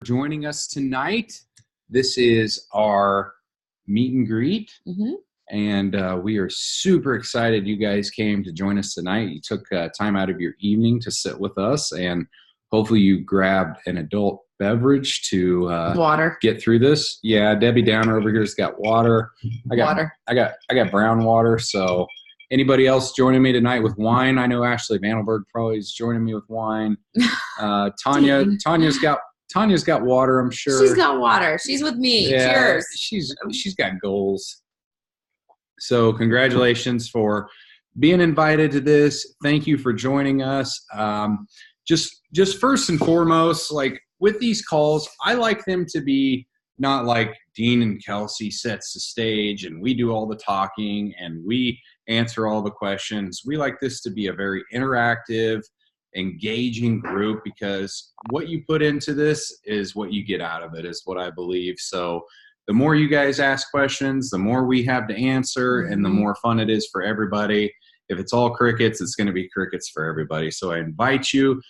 Joining us tonight. This is our meet and greet, and we are super excited you guys came to join us tonight. You took time out of your evening to sit with us, and hopefully you grabbed an adult beverage to water. Get through this. Yeah, Debbie Downer over here's got water. I got brown water. So anybody else joining me tonight with wine? I know Ashley Vandenberg probably is joining me with wine. Tanya's got water, I'm sure. She's got water. She's with me. Yeah, Cheers. She's got goals. So congratulations for being invited to this. Thank you for joining us. Just first and foremost, like with these calls, I like them to be not like Dean and Kelsey sets the stage and we do all the talking and we answer all the questions. We like this to be a very interactive, engaging group, because what you put into this is what you get out of it, is what I believe. So the more you guys ask questions, the more we have to answer, and the more fun it is for everybody. If it's all crickets, it's going to be crickets for everybody. So I invite you.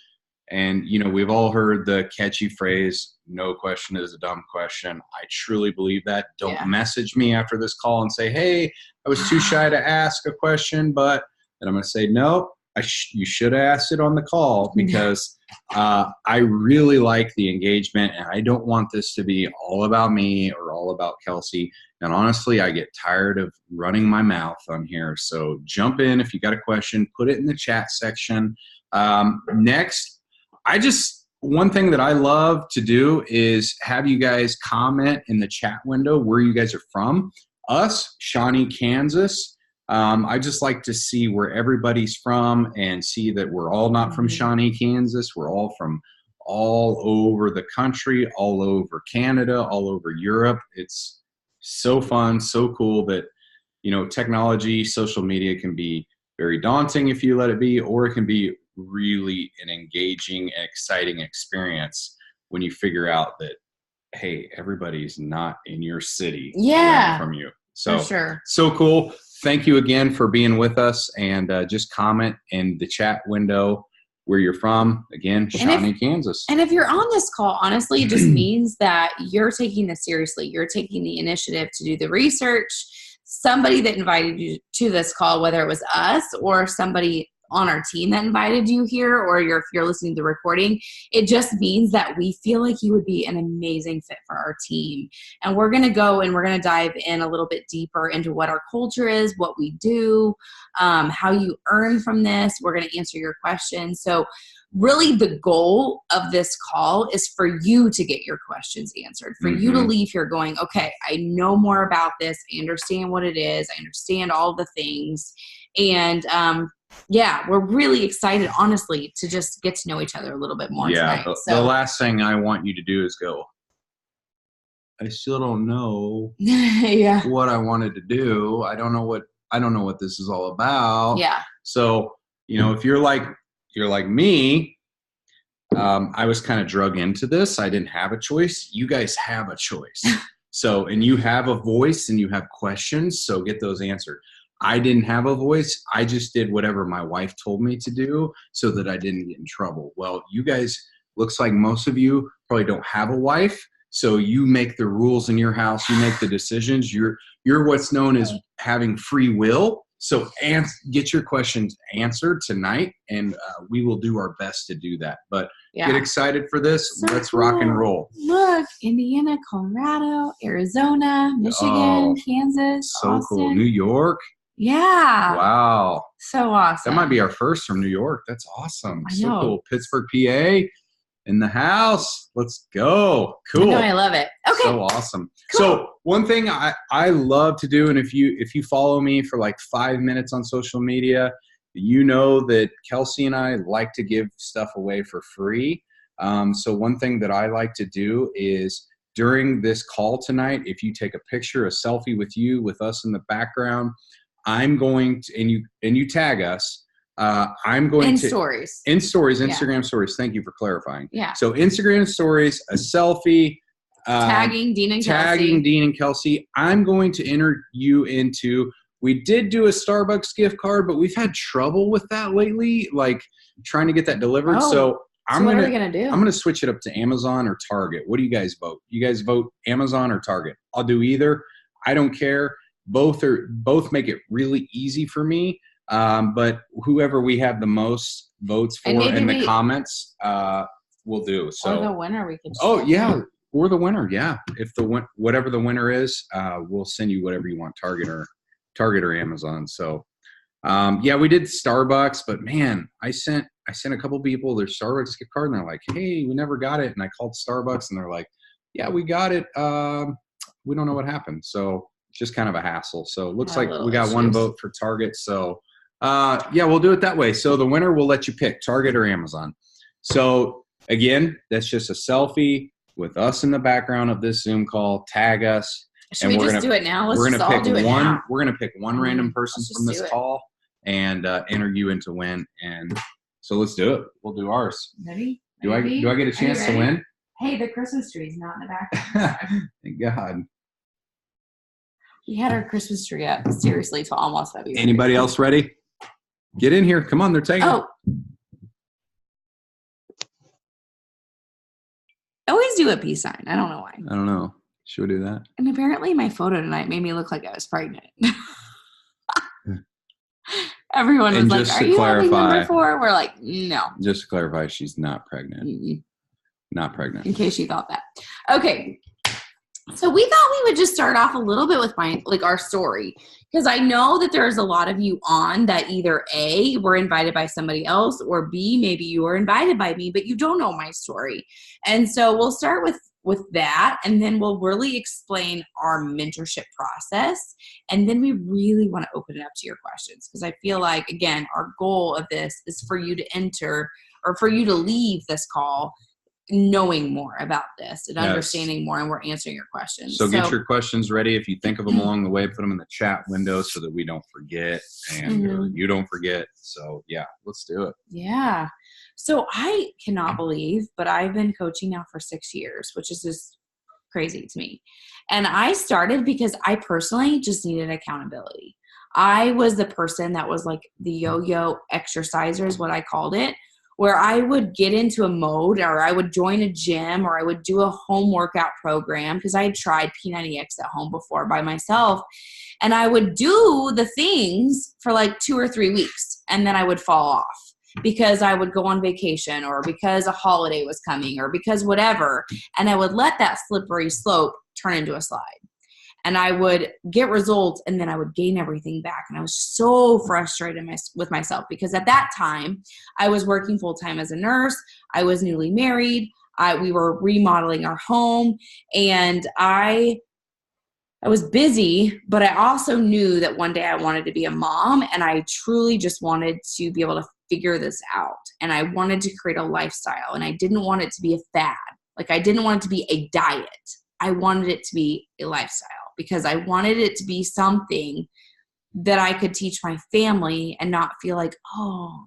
And, you know, we've all heard the catchy phrase, no question is a dumb question. I truly believe that. Don't message me after this call and say, hey, I was too shy to ask a question, but then I'm going to say, no, you should have asked it on the call, because I really like the engagement, and I don't want this to be all about me or all about Kelsey. And honestly, I get tired of running my mouth on here. So jump in if you got a question, put it in the chat section. Next, one thing that I love to do is have you guys comment in the chat window where you guys are from. Us, Shawnee, Kansas. I just like to see where everybody's from and see that we're all not from Shawnee, Kansas. We're all from all over the country, all over Canada, all over Europe. It's so fun, so cool that, you know, technology, social media can be very daunting if you let it be, or it can be really an engaging, exciting experience when you figure out that, hey, everybody's not in your city from you. So, for sure. So cool. Thank you again for being with us, and just comment in the chat window where you're from. Again, Shawnee, Kansas. And if you're on this call, honestly, it just means that you're taking this seriously. You're taking the initiative to do the research. Somebody that invited you to this call, whether it was us or somebody on our team that invited you here, or if you're listening to the recording, it just means that we feel like you would be an amazing fit for our team. And we're going to go and we're going to dive in a little bit deeper into what our culture is, what we do, how you earn from this. We're going to answer your questions. So really the goal of this call is for you to get your questions answered, for you to leave here going, okay, I know more about this. I understand what it is. I understand all the things. And, we're really excited, honestly, to just get to know each other a little bit more tonight. The last thing I want you to do is go, I still don't know what I wanted to do. I don't know what this is all about. Yeah. So, you know, if you're like me, I was kind of drug into this. I didn't have a choice. You guys have a choice. So, and you have a voice and you have questions, so get those answered. I didn't have a voice. I just did whatever my wife told me to do so that I didn't get in trouble. Well, you guys, looks like most of you probably don't have a wife, so you make the rules in your house. You make the decisions. You're what's known as having free will. So get your questions answered tonight, and we will do our best to do that. But get excited for this. So let's rock and roll. Look, Indiana, Colorado, Arizona, Michigan, Kansas, So Austin. cool. New York. Yeah. Wow. So awesome. That might be our first from New York. That's awesome. I So know. cool. Pittsburgh, PA in the house. Let's go. Cool. I know, I love it. Okay. So awesome. Cool. So one thing I love to do, and if you follow me for like 5 minutes on social media, you know that Kelsey and I like to give stuff away for free. So one thing that I like to do is during this call tonight, if you take a picture, a selfie with us in the background, I'm going to, and you tag us, I'm going in to stories. In stories, Instagram stories. Thank you for clarifying. Yeah. So Instagram stories, a selfie, tagging Dean and Kelsey. I'm going to enter you into. We did do a Starbucks gift card, but we've had trouble with that lately, like trying to get that delivered. Oh. So So what are we going to do? I'm going to switch it up to Amazon or Target. What do you guys vote? You guys vote Amazon or Target? I'll do either. I don't care. Both make it really easy for me. But whoever we have the most votes for in the comments, we'll do. So, or the winner we can. Oh yeah, or the winner. Yeah, if whatever the winner is, we'll send you whatever you want, Target or Amazon. So, yeah, we did Starbucks, but man, I sent a couple people their Starbucks gift card, and they're like, "Hey, we never got it." And I called Starbucks, and they're like, "Yeah, we got it. We don't know what happened." So it's just kind of a hassle. So it looks like we got one vote for Target. So yeah, we'll do it that way. So the winner will let you pick Target or Amazon. So again, that's just a selfie with us in the background of this Zoom call. Tag us. Should we just do it now? We're gonna pick one. We're gonna pick one random person from this call and enter you in to win. And so let's do it. We'll do ours. Ready? Do I get a chance to win? Hey, the Christmas tree's not in the background. Thank God. We had our Christmas tree up seriously till almost February. Anybody else ready? Get in here. Come on, they're taking. Oh. I always do a peace sign. I don't know why. I don't know. Should we do that? And apparently my photo tonight made me look like I was pregnant. Everyone was like, are you having number 4? We're like, no. Just to clarify, she's not pregnant. Mm-mm. Not pregnant. In case you thought that. Okay. So we thought we would just start off a little bit with our story. Because I know that there's a lot of you on that either A, were invited by somebody else, or B, maybe you were invited by me, but you don't know my story. And so we'll start with that, and then we'll really explain our mentorship process. And then we really want to open it up to your questions, because I feel like, again, our goal of this is for you to enter, or for you to leave this call knowing more about this and understanding more, and we're answering your questions. So get your questions ready. If you think of them along the way, put them in the chat window so that we don't forget and you don't forget. So yeah, let's do it. Yeah. So I cannot believe, but I've been coaching now for 6 years, which is just crazy to me. And I started because I personally just needed accountability. I was the person that was like the yo-yo exerciser is what I called it, where I would get into a mode, or I would join a gym, or I would do a home workout program, because I had tried P90X at home before by myself. And I would do the things for like 2 or 3 weeks, and then I would fall off because I would go on vacation, or because a holiday was coming, or because whatever. And I would let that slippery slope turn into a slide. And I would get results, and then I would gain everything back. And I was so frustrated with myself, because at that time I was working full-time as a nurse. I was newly married. We were remodeling our home, and I was busy, but I also knew that one day I wanted to be a mom, and I truly just wanted to be able to figure this out. And I wanted to create a lifestyle, and I didn't want it to be a fad. Like, I didn't want it to be a diet. I wanted it to be a lifestyle, because I wanted it to be something that I could teach my family and not feel like, oh,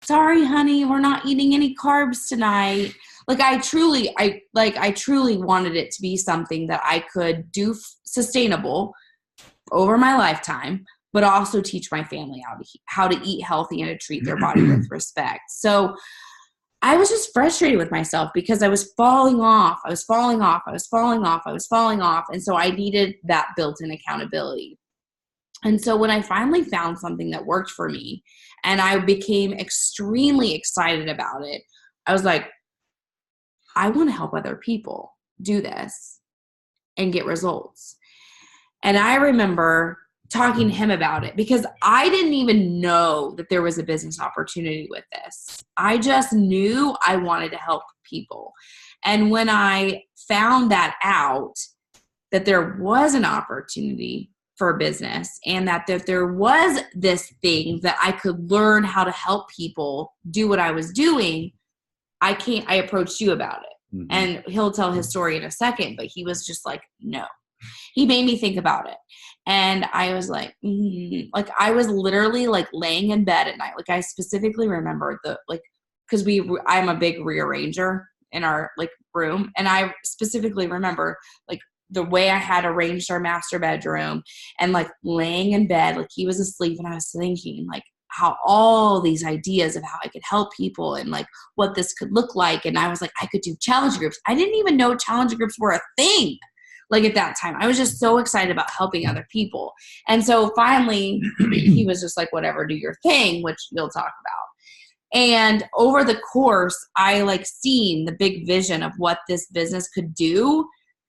sorry, honey, we're not eating any carbs tonight. Like, I truly wanted it to be something that I could do sustainable over my lifetime, but also teach my family how to eat healthy and to treat their body with respect. So I was just frustrated with myself, because I was falling off. And so I needed that built-in accountability. And so when I finally found something that worked for me, and I became extremely excited about it, I was like, I want to help other people do this and get results. And I remember talking to him about it, because I didn't even know that there was a business opportunity with this. I just knew I wanted to help people. And when I found that out, that there was an opportunity for business, and that there was this thing that I could learn how to help people do what I was doing, I approached you about it. Mm-hmm. And he'll tell his story in a second, but he was just like, no. He made me think about it. And I was like, like, I was literally like laying in bed at night. Like, I specifically remember because I'm a big rearranger in our like room. And I specifically remember like the way I had arranged our master bedroom, and like laying in bed, like he was asleep, and I was thinking like, how all these ideas of how I could help people and like what this could look like. And I was like, I could do challenge groups. I didn't even know challenge groups were a thing. Like at that time, I was just so excited about helping other people. And so finally he was just like, whatever, do your thing, which you'll talk about. And over the course, I like seen the big vision of what this business could do,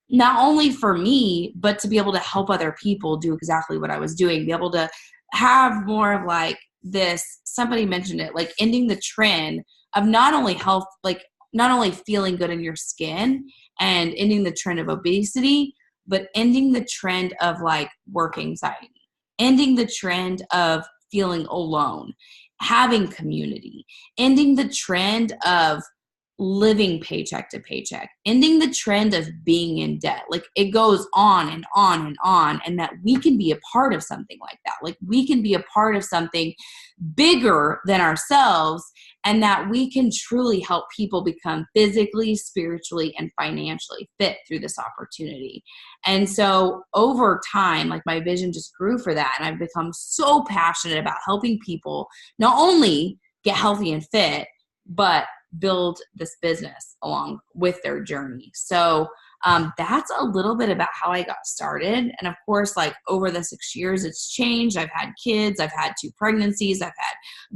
not only for me, but to be able to help other people do exactly what I was doing, be able to have more of like this, somebody mentioned it, like ending the trend of not only health, like not only feeling good in your skin and ending the trend of obesity, but ending the trend of like work anxiety, ending the trend of feeling alone, having community, ending the trend of living paycheck to paycheck, ending the trend of being in debt. Like it goes on and on and on, and that we can be a part of something like that. Like we can be a part of something bigger than ourselves, and that we can truly help people become physically, spiritually, and financially fit through this opportunity. And so over time, like my vision just grew for that. And I've become so passionate about helping people not only get healthy and fit, but build this business along with their journey. So that's a little bit about how I got started. And of course, like over the 6 years, it's changed. I've had kids. I've had 2 pregnancies. I've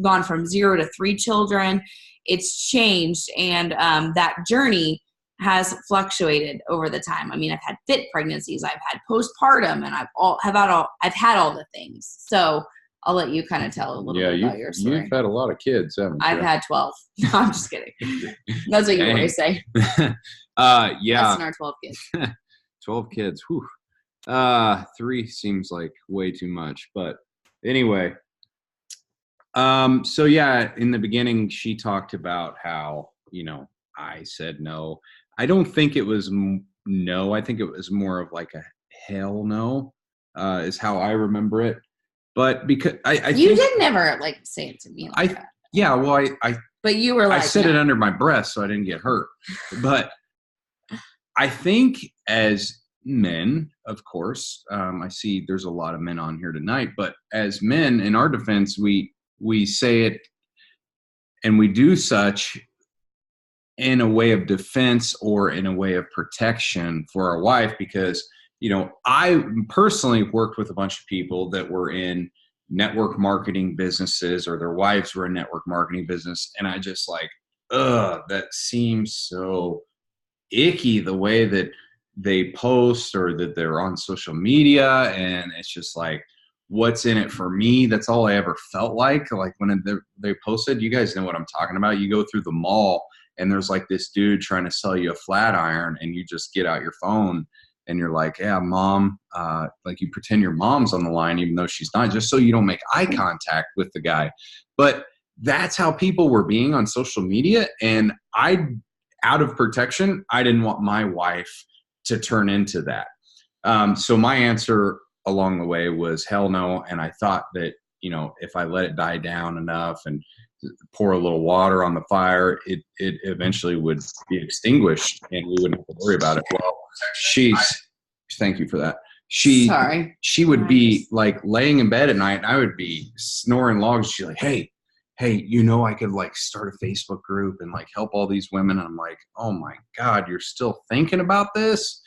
gone from 0 to 3 children. It's changed. And that journey has fluctuated over the time. I mean, I've had fit pregnancies. I've had postpartum, and I've had all the things. So I'll let you kind of tell a little bit about your story. You've had a lot of kids, haven't you? I've had 12. No, I'm just kidding. That's what you always say. Yeah. Less than our 12 kids. 12 kids. Whew. 3 seems like way too much. But anyway. So yeah, in the beginning, she talked about how, I said no. I don't think it was no. I think it was more of like a hell no, is how I remember it. But because you did never like say it to me like that. Yeah, well, but you were like, I said it under my breath so I didn't get hurt. But I think as men, of course, I see there's a lot of men on here tonight, but as men, in our defense, we say it and we do such in a way of defense or in a way of protection for our wife, because I personally worked with a bunch of people that were in network marketing businesses, or their wives were in network marketing business. And I just like, that seems so icky, the way that they post or that they're on social media. And it's just like, what's in it for me? That's all I ever felt like when they posted. You guys know what I'm talking about. You go through the mall and there's like this dude trying to sell you a flat iron, and you just get out your phone and you're like, yeah, mom, like you pretend your mom's on the line, even though she's not, just so you don't make eye contact with the guy. But that's how people were being on social media. And out of protection, I didn't want my wife to turn into that. So my answer along the way was hell no. And I thought that, if I let it die down enough and pour a little water on the fire, it eventually would be extinguished and we wouldn't have to worry about it. Well, thank you for that. She would be like laying in bed at night and I would be snoring logs. She's like, hey, I could like start a Facebook group and like help all these women. And I'm like, oh my God, you're still thinking about this?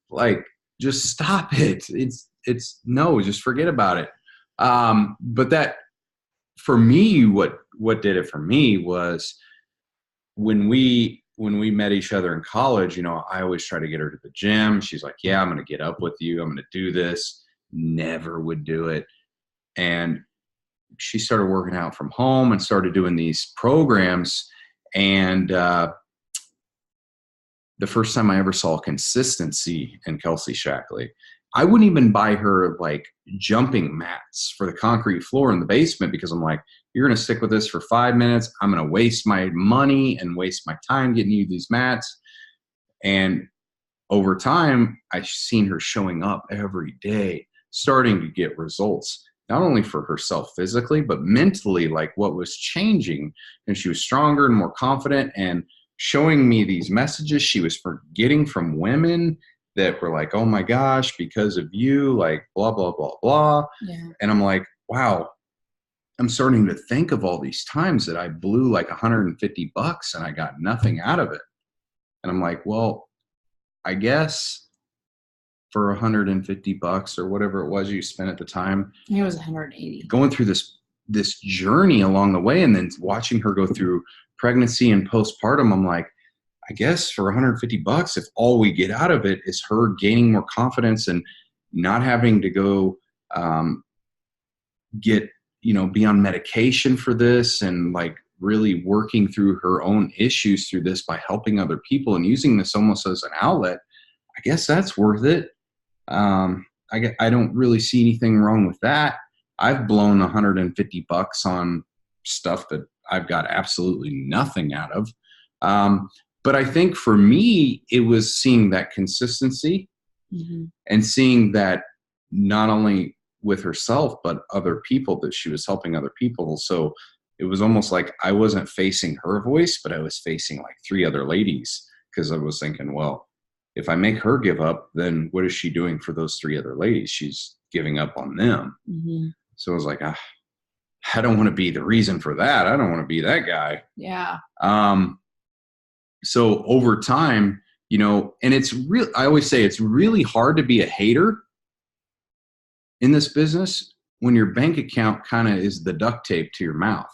Like, just stop it. It's no, just forget about it. But that, for me, what did it for me was when we met each other in college, I always try to get her to the gym. She's like, yeah, I'm going to get up with you. I'm going to do this. Never would do it. And she started working out from home and started doing these programs. And the first time I ever saw consistency in Kelsey Shackley, I wouldn't even buy her like jumping mats for the concrete floor in the basement, because I'm like, you're going to stick with this for 5 minutes. I'm going to waste my money and waste my time getting you these mats. And over time, I've seen her showing up every day, starting to get results, not only for herself physically, but mentally, like what was changing. And she was stronger and more confident and showing me these messages she was getting from women that were like, oh my gosh, because of you, like blah, blah, blah, blah. Yeah. And I'm like, wow, I'm starting to think of all these times that I blew like $150 and I got nothing out of it. And I'm like, well, I guess for $150 or whatever it was you spent at the time, I think it was 180. Going through this journey along the way, and then watching her go through pregnancy and postpartum, I'm like, I guess for $150, if all we get out of it is her gaining more confidence and not having to go be on medication for this, and like really working through her own issues through this by helping other people and using this almost as an outlet, I guess that's worth it. I don't really see anything wrong with that. I've blown $150 on stuff that I've got absolutely nothing out of. But I think for me, it was seeing that consistency and seeing that not only with herself, but other people, that she was helping other people. So it was almost like I wasn't facing her voice, but I was facing like 3 other ladies, because I was thinking, well, if I make her give up, then what is she doing for those 3 other ladies? She's giving up on them. So I was like, I don't want to be the reason for that. I don't want to be that guy. Yeah. So over time, and it's real. I always say it's really hard to be a hater in this business when your bank account kind of is the duct tape to your mouth.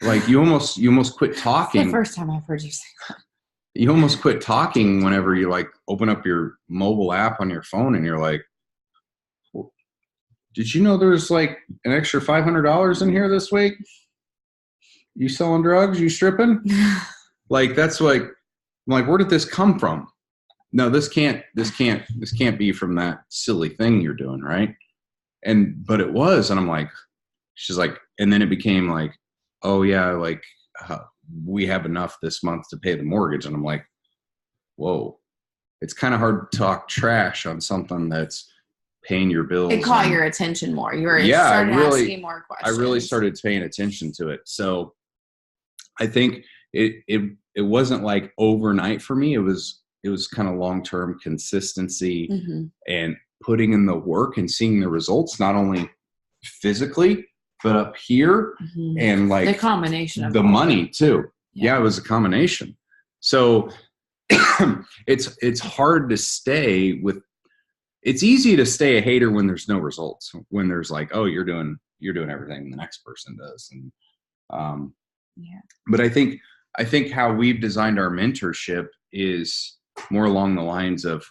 Like you almost quit talking. It's the first time I've heard you say that. You almost quit talking whenever you like open up your mobile app on your phone and you're like, well, did you know there's like an extra $500 in here this week? You selling drugs? You stripping? Like, that's like, I'm like, where did this come from? No, this can't be from that silly thing you're doing. Right. But it was, and I'm like, she's like, and then it became like, oh yeah, like, we have enough this month to pay the mortgage. And I'm like, whoa, it's kind of hard to talk trash on something that's paying your bills. It caught your attention more. You were started asking more questions. I really started paying attention to it. So I think it wasn't like overnight for me. It was kind of long-term consistency and putting in the work and seeing the results, not only physically, but up here and like the combination of the money too. Yeah, it was a combination. So it's hard to stay with. It's easy to stay a hater when there's no results. When there's like, oh, you're doing everything the next person does, and But I think how we've designed our mentorship is more along the lines of,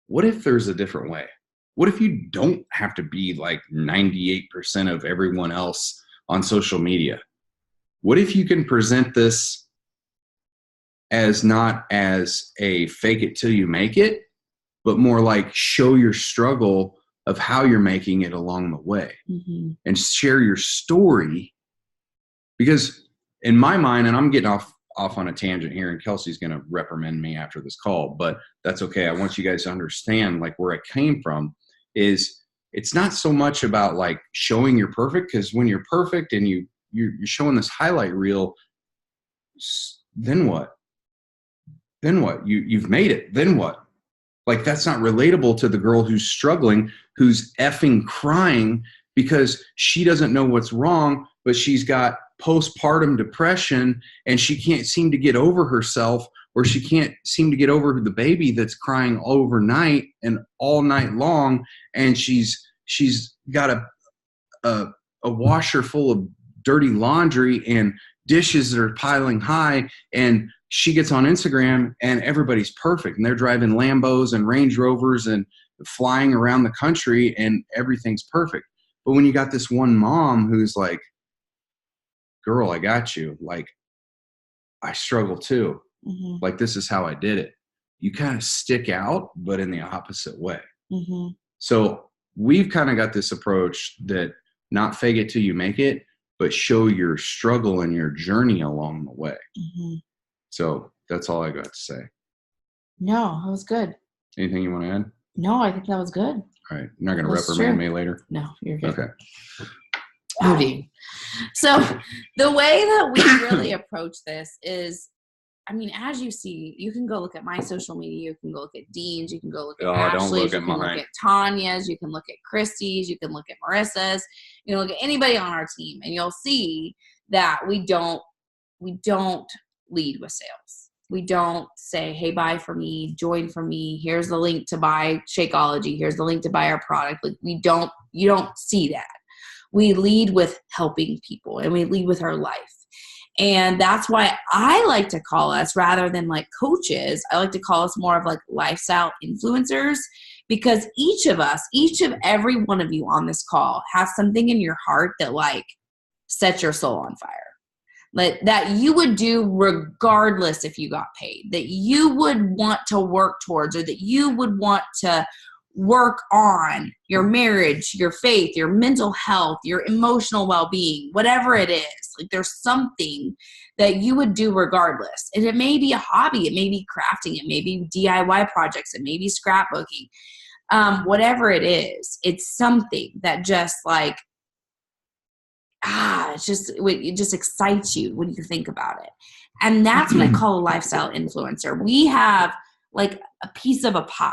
what if there's a different way? What if you don't have to be like 98% of everyone else on social media? What if you can present this as not as a fake it till you make it, but more like show your struggle of how you're making it along the way and share your story? Because in my mind, and I'm getting off on a tangent here, and Kelsey's going to reprimand me after this call, but that's okay. I want you guys to understand like where I came from. Is it's not so much about like showing you're perfect, because when you're perfect and you're showing this highlight reel, then what? You've made it. Then what? Like, that's not relatable to the girl who's struggling, who's effing crying because she doesn't know what's wrong, but she's got postpartum depression and she can't seem to get over herself, or she can't seem to get over the baby that's crying overnight and all night long. And she's got a washer full of dirty laundry and dishes that are piling high. And she gets on Instagram and everybody's perfect. And they're driving Lambos and Range Rovers and flying around the country and everything's perfect. But when you got this one mom who's like, girl, I got you. Like, I struggle too. Like, this is how I did it. You kind of stick out, but in the opposite way. So we've kind of got this approach that not fake it till you make it, but show your struggle and your journey along the way. So that's all I got to say. No, that was good. Anything you want to add? No, I think that was good. All right. You're not going to reprimand me later? No, you're good. Okay. Howdy. So the way that we really approach this is I mean, as you see, you can go look at my social media. You can go look at Dean's. You can go look at Don't Ashley's. look You at can mine. look at Tanya's. You can look at Christy's. You can look at Marissa's. You can look at anybody on our team, and you'll see that we don't lead with sales. We don't say, hey, buy for me, join for me. Here's the link to buy Shakeology. Here's the link to buy our product. Like you don't see that. We lead with helping people, and we lead with our life. And that's why I like to call us, rather than like coaches, I like to call us more of like lifestyle influencers, because each of every one of you on this call has something in your heart that like sets your soul on fire. Like that you would do regardless if you got paid, that you would want to work towards, or that you would want to work on your marriage, your faith, your mental health, your emotional well-being, whatever it is. Like there's something that you would do regardless. And it may be a hobby, it may be crafting, it may be DIY projects, it may be scrapbooking. Whatever it is, it's something that just like, it just excites you when you think about it. And that's what I call a lifestyle influencer. We have like a piece of a pie.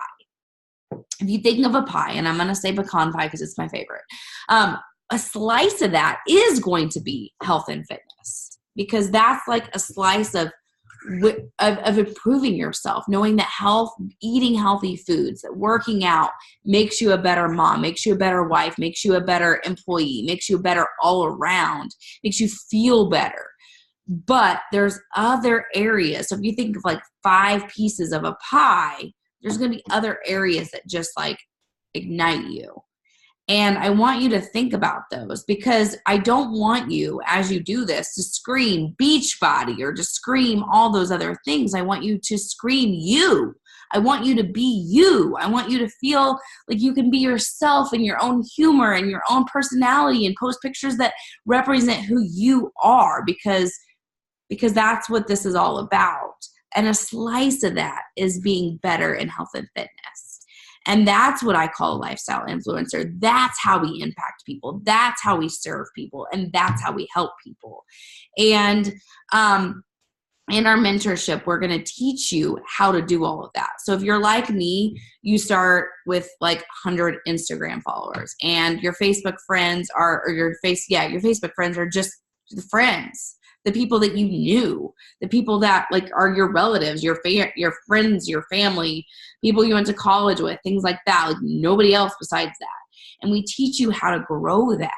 If you think of a pie, and I'm going to say pecan pie because it's my favorite, a slice of that is going to be health and fitness, because that's like a slice of improving yourself, knowing that eating healthy foods, that working out makes you a better mom, makes you a better wife, makes you a better employee, makes you better all around, makes you feel better. But there's other areas. So if you think of like 5 pieces of a pie, there's going to be other areas that just like ignite you. And I want you to think about those, because I don't want you, as you do this, to scream Beachbody or to scream all those other things. I want you to scream you. I want you to be you. I want you to feel like you can be yourself and your own humor and your own personality, and post pictures that represent who you are, because that's what this is all about. And a slice of that is being better in health and fitness. And that's what I call a lifestyle influencer. That's how we impact people. That's how we serve people. And that's how we help people. And in our mentorship, we're going to teach you how to do all of that. So if you're like me, you start with like 100 Instagram followers, and your Facebook friends your Facebook friends are just the friends. The people that you knew, the people that like are your relatives, your friends, your family, people you went to college with, things like that, like nobody else besides that. And we teach you how to grow that.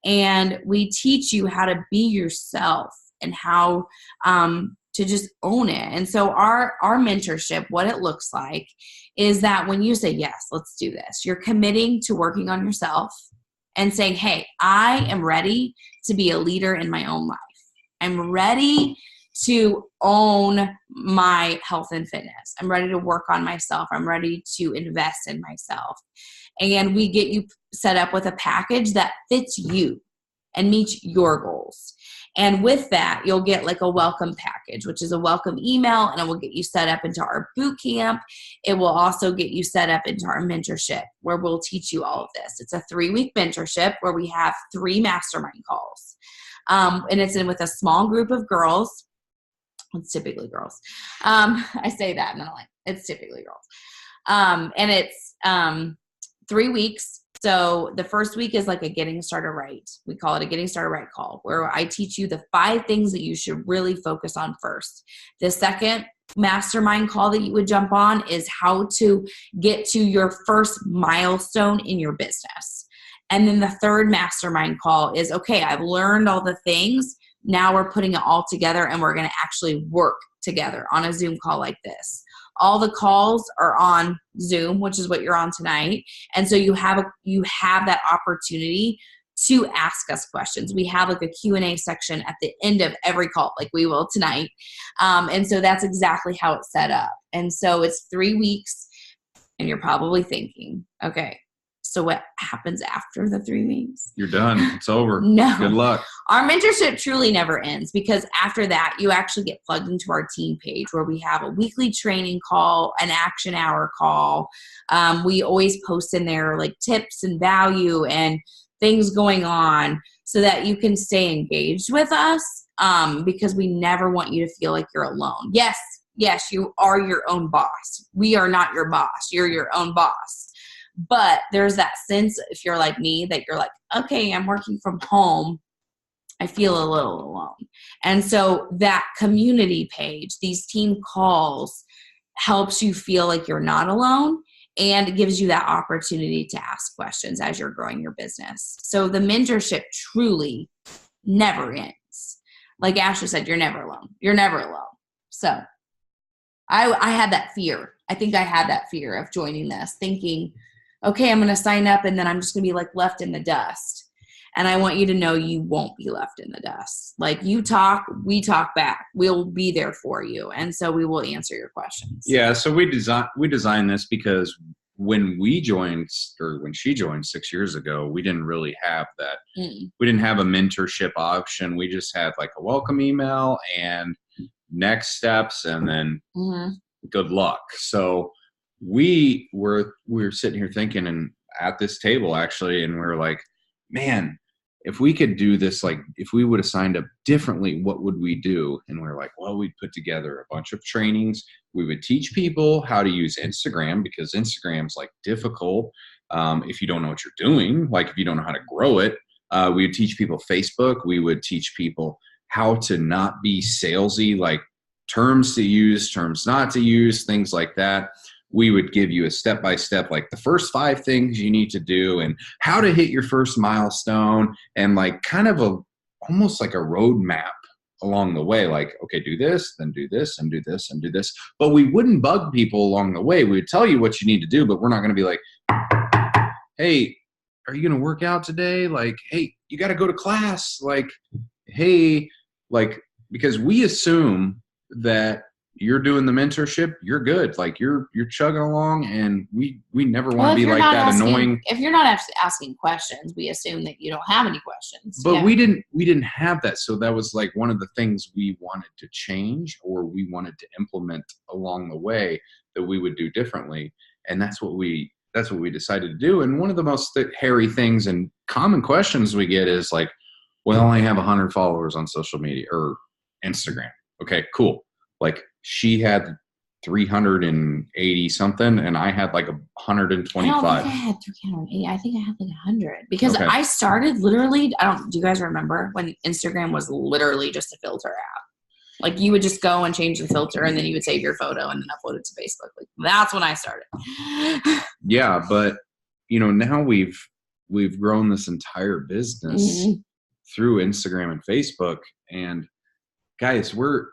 And we teach you how to be yourself and how to just own it. And so our mentorship, what it looks like is that when you say, yes, let's do this, you're committing to working on yourself and saying, hey, I am ready to be a leader in my own life. I'm ready to own my health and fitness. I'm ready to work on myself. I'm ready to invest in myself. And we get you set up with a package that fits you and meets your goals. And with that, you'll get like a welcome package, which is a welcome email, and it will get you set up into our boot camp. It will also get you set up into our mentorship, where we'll teach you all of this. It's a 3-week mentorship where we have 3 mastermind calls. And it's in with a small group of girls. It's typically girls. I say that and then I'm like, it's typically girls. And it's 3 weeks. So the first week is like a getting started right. We call it a getting started right call, where I teach you the 5 things that you should really focus on first. The second mastermind call that you would jump on is how to get to your first milestone in your business. And then the third mastermind call is, okay, I've learned all the things. Now we're putting it all together, and we're going to actually work together on a Zoom call like this. All the calls are on Zoom, which is what you're on tonight. And so you have that opportunity to ask us questions. We have like a Q&A section at the end of every call, like we will tonight. And so that's exactly how it's set up. And so it's 3 weeks, and you're probably thinking, okay, so what happens after the 3 weeks? You're done. It's over. No. Good luck. Our mentorship truly never ends, because after that, you actually get plugged into our team page, where we have a weekly training call, an action hour call. We always post in there like tips and value and things going on, so that you can stay engaged with us, because we never want you to feel like you're alone. Yes, you are your own boss. We are not your boss. You're your own boss. But there's that sense, if you're like me, that you're like, okay, I'm working from home. I feel a little alone. And so that community page, these team calls, helps you feel like you're not alone, and it gives you that opportunity to ask questions as you're growing your business. So the mentorship truly never ends. Like Ashley said, you're never alone. You're never alone. So I had that fear. I think I had that fear of joining this, thinking, okay, I'm going to sign up and then I'm just going to be like left in the dust. And I want you to know you won't be left in the dust. Like, you talk, we talk back. We'll be there for you. And so we will answer your questions. Yeah. So we designed this because when we joined, or when she joined 6 years ago, we didn't really have that. We didn't have a mentorship option. We just had like a welcome email and next steps, and then good luck. So we were sitting here thinking, and at this table actually, and we were like, man, if we could do this, like if we would have signed up differently, what would we do? And we're like, well, we'd put together a bunch of trainings. We would teach people how to use Instagram, because Instagram's like difficult if you don't know what you're doing, like if you don't know how to grow it. We would teach people Facebook. We would teach people how to not be salesy, like terms to use, terms not to use, things like that. We would give you a step-by-step, like the first 5 things you need to do and how to hit your first milestone, and like kind of almost like a roadmap along the way. Like, okay, do this, then do this, and do this, and do this. But we wouldn't bug people along the way. We would tell you what you need to do, but we're not going to be like, hey, are you going to work out today? Like, hey, you got to go to class. Like, hey, like, because we assume that you're doing the mentorship, you're good. Like you're chugging along, and we never want to be like that annoying. If you're not asking questions, we assume that you don't have any questions. But we didn't have that. So that was like one of the things we wanted to change, or we wanted to implement along the way that we would do differently. And that's what we decided to do. And one of the most hairy things and common questions we get is like, well, I only have 100 followers on social media or Instagram. Okay, cool. Like, she had 380 something, and I had like 125. I don't think I had 380. I think I had like 100, because I started literally. Do you guys remember when Instagram was literally just a filter app? Like, you would just go and change the filter, and then you would save your photo and then upload it to Facebook. Like, that's when I started. Yeah, but now we've grown this entire business through Instagram and Facebook, and guys, we're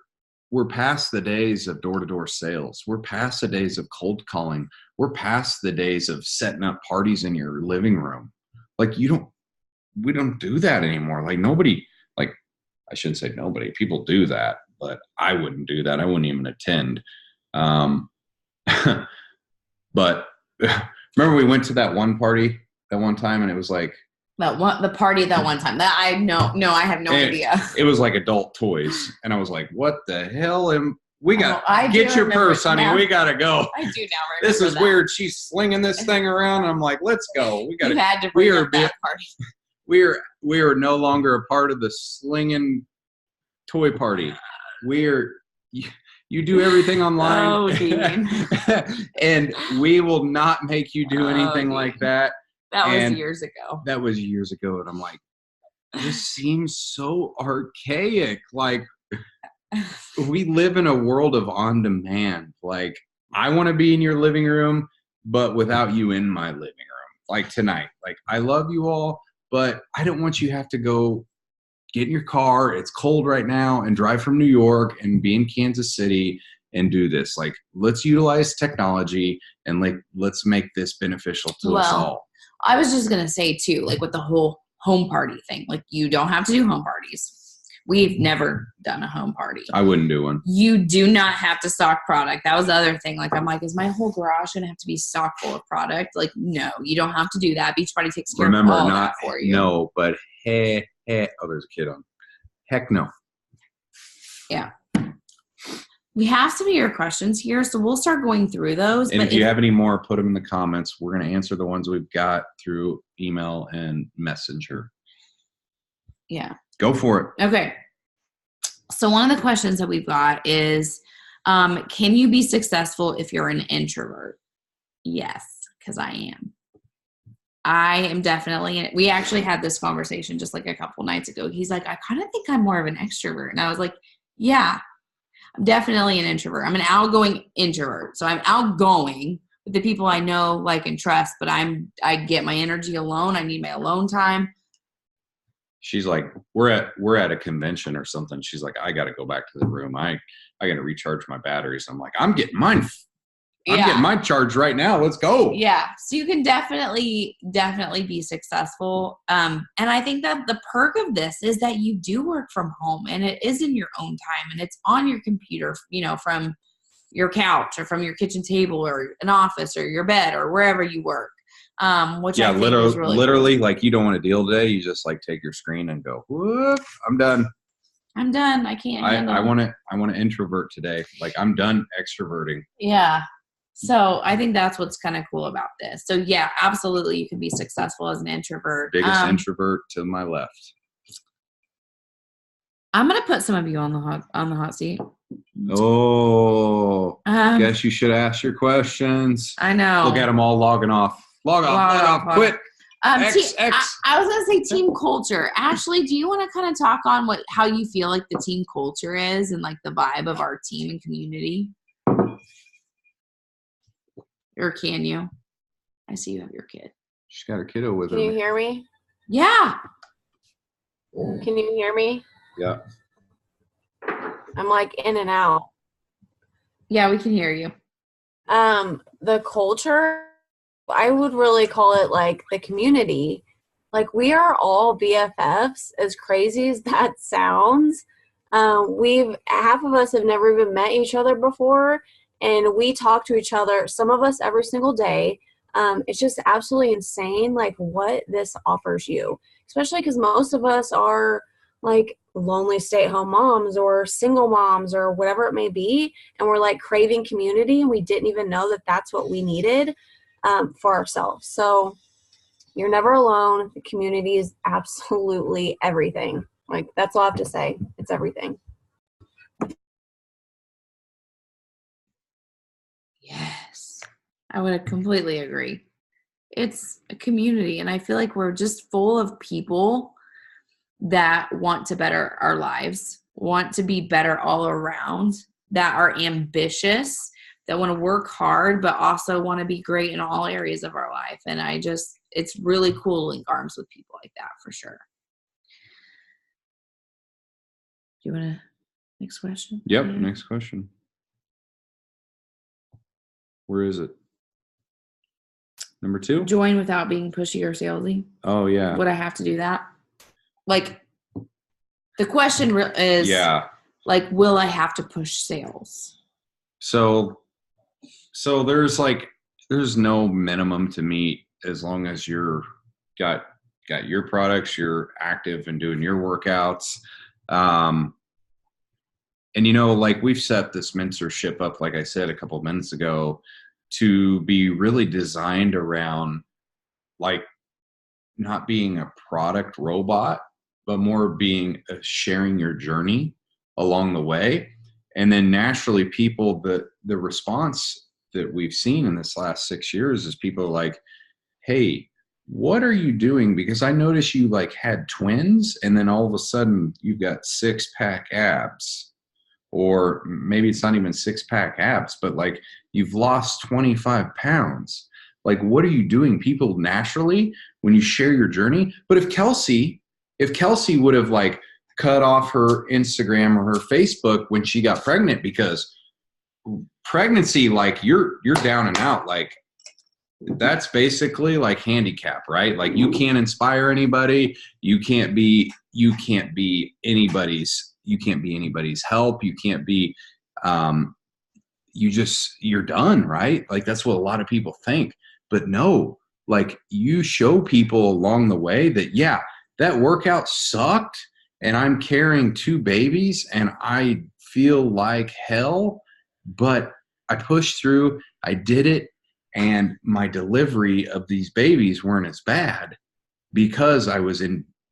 past the days of door-to-door sales. We're past the days of cold calling. We're past the days of setting up parties in your living room. Like, we don't do that anymore. Like, nobody, like, I shouldn't say nobody. People do that, but I wouldn't do that. I wouldn't even attend. But remember we went to that one party that one time, and it was like, the party that one time that I have no idea. It was like adult toys, and I was like, "What the hell?" We got get your purse, honey. We gotta go. I do now. This is weird. She's slinging this thing around. I'm like, "Let's go." We got. You had to bring up that party. We are no longer a part of the slinging toy party. You do everything online. Oh, Dean. And we will not make you do anything like that. That was years ago. That was years ago. And I'm like, this seems so archaic. Like, we live in a world of on demand. Like, I want to be in your living room, but without you in my living room. Like tonight. Like, I love you all, but I don't want you to have to go get in your car. It's cold right now, and drive from New York and be in Kansas City and do this. Like, let's utilize technology, and like, let's make this beneficial to us all. I was just going to say too, like with the whole home party thing, like, you don't have to do home parties. We've never done a home party. I wouldn't do one. You do not have to stock product. That was the other thing. Like, I'm like, is my whole garage going to have to be stock full of product? Like, no, you don't have to do that. Beachbody takes care of all that for you. No, but oh, there's a kid on. Heck no. Yeah. We have some of your questions here, so we'll start going through those. And if you have any more, put them in the comments. We're going to answer the ones we've got through email and Messenger. Yeah. Go for it. Okay. So one of the questions that we've got is, can you be successful if you're an introvert? Yes, because I am. I am definitely, we actually had this conversation just like a couple nights ago. He's like, I kind of think I'm more of an extrovert. And I was like, yeah, I'm definitely an introvert. I'm an outgoing introvert. So I'm outgoing with the people I know, like, and trust, but I get my energy alone. I need my alone time. She's like, we're at a convention or something. She's like, I got to go back to the room. I got to recharge my batteries. I'm like, I'm getting mine. I'm getting my charge right now. Let's go. Yeah. So you can definitely be successful. And I think that the perk of this is that you do work from home and it is in your own time and it's on your computer, from your couch or from your kitchen table or an office or your bed or wherever you work. Which I think is really literally cool. like you don't want to deal today. You just like take your screen and go, whoop, I'm done. I can't handle it. I want to introvert today. Like I'm done extroverting. Yeah. So I think that's what's kind of cool about this. So yeah, absolutely. You can be successful as an introvert. Biggest introvert to my left. I'm going to put some of you on the hot seat. Oh, guess you should ask your questions. I know. Look at them all logging off. Log off. Quit. I was going to say team culture. Ashley, do you want to kind of talk on how you feel like the team culture is and like the vibe of our team and community? Or can you? I see you have your kid. She's got her kiddo with her. Can you hear me? Yeah. Can you hear me? Yeah. I'm like in and out. Yeah, we can hear you. The culture, I would really call it like the community. Like we are all BFFs, as crazy as that sounds. Half of us have never even met each other before. And we talk to each other, some of us every single day. It's just absolutely insane, like what this offers you, especially because most of us are like lonely stay-at-home moms or single moms or whatever it may be. And we're like craving community and we didn't even know that that's what we needed for ourselves. So you're never alone. The community is absolutely everything. Like that's all I have to say. It's everything. Yes, I would completely agree. It's a community, and I feel like we're just full of people that want to better our lives, want to be better all around, that are ambitious, that want to work hard, but also want to be great in all areas of our life. And it's really cool to link arms with people like that for sure. Do you want to, next question? Yep, next question. Where is it? Number 2? Join without being pushy or salesy. Oh, yeah. Would I have to do that? Like, the question is, like, will I have to push sales? So there's no minimum to meet as long as you're got your products, you're active and doing your workouts. And, like we've set this mentorship up, like I said a couple of minutes ago, to be really designed around like not being a product robot, but more being sharing your journey along the way. And then naturally people, the response that we've seen in this last 6 years is people are like, hey, what are you doing? Because I noticed you like had twins and then all of a sudden you've got 6-pack abs. Or maybe it's not even 6-pack abs, but like you've lost 25 pounds. Like, what are you doing? People naturally, when you share your journey. But if Kelsey would have like cut off her Instagram or her Facebook when she got pregnant, because pregnancy, like you're down and out, like that's basically like handicap, right? Like you can't inspire anybody. You can't be anybody's help. You can't be, you're done, right? Like that's what a lot of people think, but no, like you show people along the way that, yeah, that workout sucked and I'm carrying 2 babies and I feel like hell, but I pushed through, I did it. And my delivery of these babies weren't as bad because I was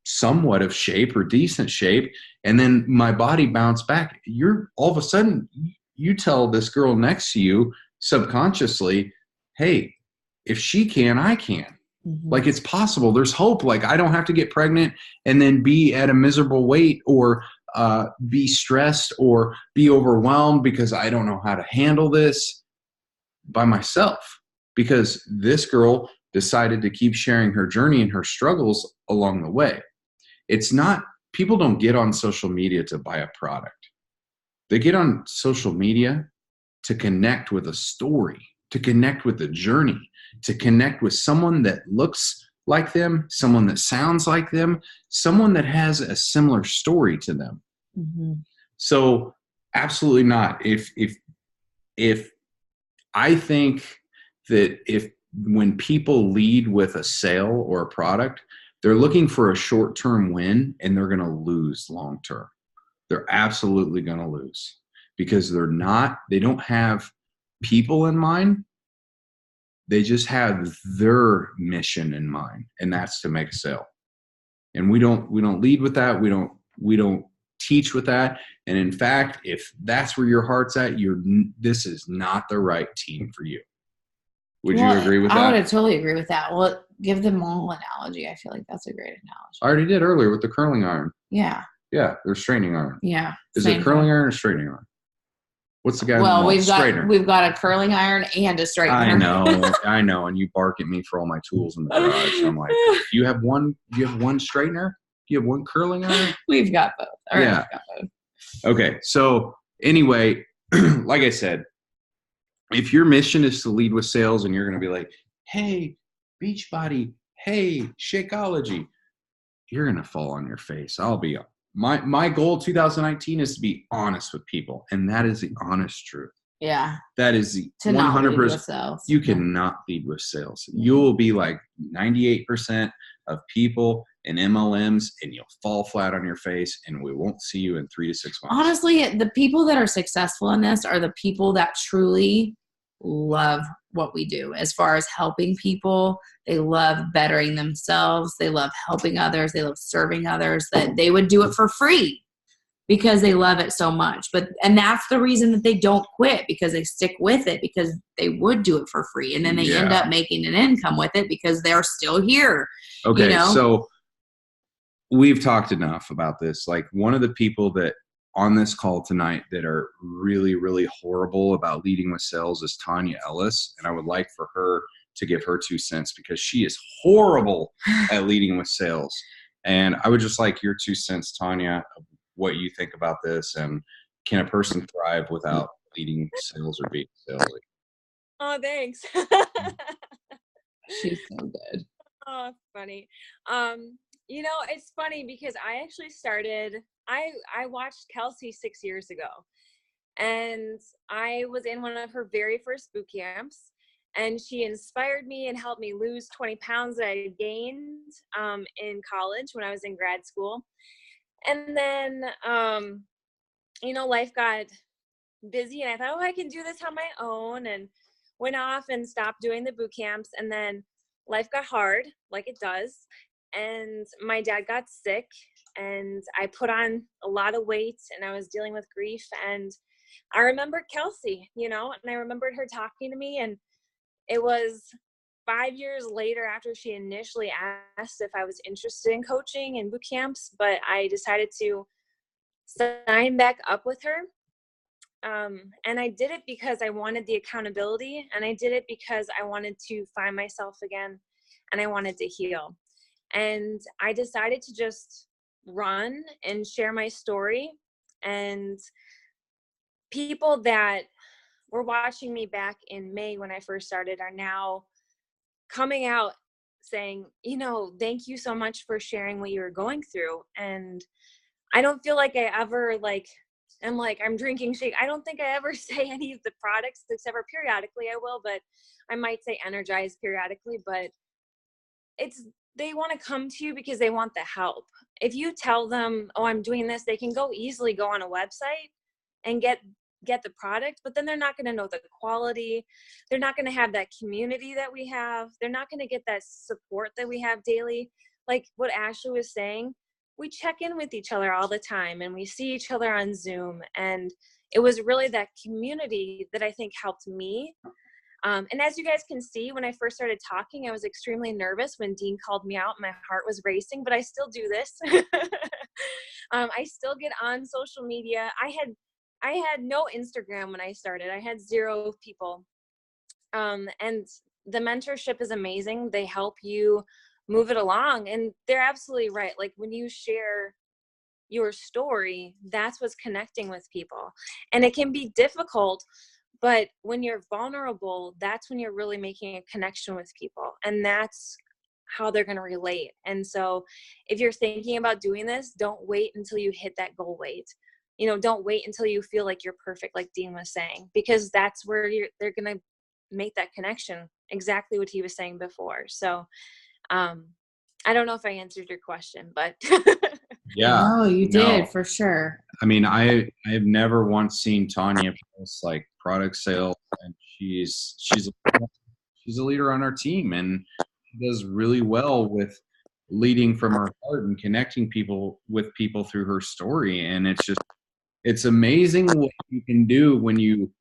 somewhat of shape or decent shape. And then my body bounced back. You're all of a sudden, you tell this girl next to you subconsciously, hey, if she can, I can. Like, it's possible. There's hope. Like, I don't have to get pregnant and then be at a miserable weight or be stressed or be overwhelmed because I don't know how to handle this by myself. Because this girl decided to keep sharing her journey and her struggles along the way. It's not, people don't get on social media to buy a product. They get on social media to connect with a story, to connect with a journey, to connect with someone that looks like them, someone that sounds like them, someone that has a similar story to them. So absolutely not. If I think that when people lead with a sale or a product, they're looking for a short-term win and they're going to lose long-term. They're absolutely going to lose because they don't have people in mind. They just have their mission in mind, and that's to make a sale. And we don't lead with that. We don't teach with that. And in fact, if that's where your heart's at, this is not the right team for you. Would you agree with that? I would totally agree with that. Well, give the mall analogy. I feel like that's a great analogy. I already did earlier with the curling iron. Yeah. Yeah, there's straigning iron. Yeah. Is it curling iron or straightening iron? What's the guy? Well, we've got a curling iron and a straightener. I know, and you bark at me for all my tools in the garage. So I'm like, do you have one straightener? Do you have one curling iron? We've got both. Yeah. We've got both. Okay. So anyway, like I said, if your mission is to lead with sales and you're going to be like, hey, Beachbody, hey, Shakeology, you're going to fall on your face. I'll be my goal 2019 is to be honest with people, and that is the honest truth. Yeah. That is the 100%. You cannot lead with sales. You will be like 98% of people in MLMs, and you'll fall flat on your face, and we won't see you in 3 to 6 months. Honestly, the people that are successful in this are the people that truly love what we do. As far as helping people, they love bettering themselves. They love helping others. They love serving others. That they would do it for free because they love it so much. And that's the reason that they don't quit, because they stick with it, because they would do it for free. And then they end up making an income with it because they're still here. Okay. So we've talked enough about this. Like, one of the people that on this call tonight that are really, really horrible about leading with sales is Tanya Ellis. And I would like for her to give her 2 cents because she is horrible at leading with sales. And I would just like your 2 cents, Tanya, of what you think about this, and can a person thrive without leading sales or being salesy? Oh, thanks. She's so good. Oh, funny. It's funny because I actually I watched Kelsey 6 years ago, and I was in one of her very first boot camps, and she inspired me and helped me lose 20 pounds that I gained in college when I was in grad school. And then, life got busy, and I thought, I can do this on my own, and went off and stopped doing the boot camps. And then life got hard, like it does. And my dad got sick, and I put on a lot of weight, and I was dealing with grief. And I remembered Kelsey, and I remembered her talking to me. And it was 5 years later after she initially asked if I was interested in coaching and boot camps, but I decided to sign back up with her. And I did it because I wanted the accountability, and I did it because I wanted to find myself again, and I wanted to heal. And I decided to just run and share my story. And people that were watching me back in May when I first started are now coming out saying, thank you so much for sharing what you were going through. And I don't feel like I ever I'm drinking shake. I don't think I ever say any of the products, except for periodically I will, but I might say Energize periodically. But they want to come to you because they want the help. If you tell them, I'm doing this, they can easily go on a website and get the product, but then they're not going to know the quality. They're not going to have that community that we have. They're not going to get that support that we have daily. like what Ashley was saying, we check in with each other all the time and we see each other on Zoom. And it was really that community that I think helped me. And as you guys can see, when I first started talking, I was extremely nervous when Dean called me out. My heart was racing, but I still do this. I still get on social media. I had no Instagram when I started. I had 0 people. And the mentorship is amazing. They help you move it along. And they're absolutely right. Like when you share your story, that's what's connecting with people. And it can be difficult, but when you're vulnerable, that's when you're really making a connection with people. And that's how they're going to relate. And so if you're thinking about doing this, don't wait until you hit that goal weight. You know, don't wait until you feel like you're perfect, like Dean was saying, because that's where they're going to make that connection. Exactly what he was saying before. So I don't know if I answered your question, but Yeah. No, you No. did for sure. I mean, I have never once seen Tanya post like product sales, and she's a leader on our team, and she does really well with leading from her heart and connecting people with people through her story. And it's amazing what you can do when you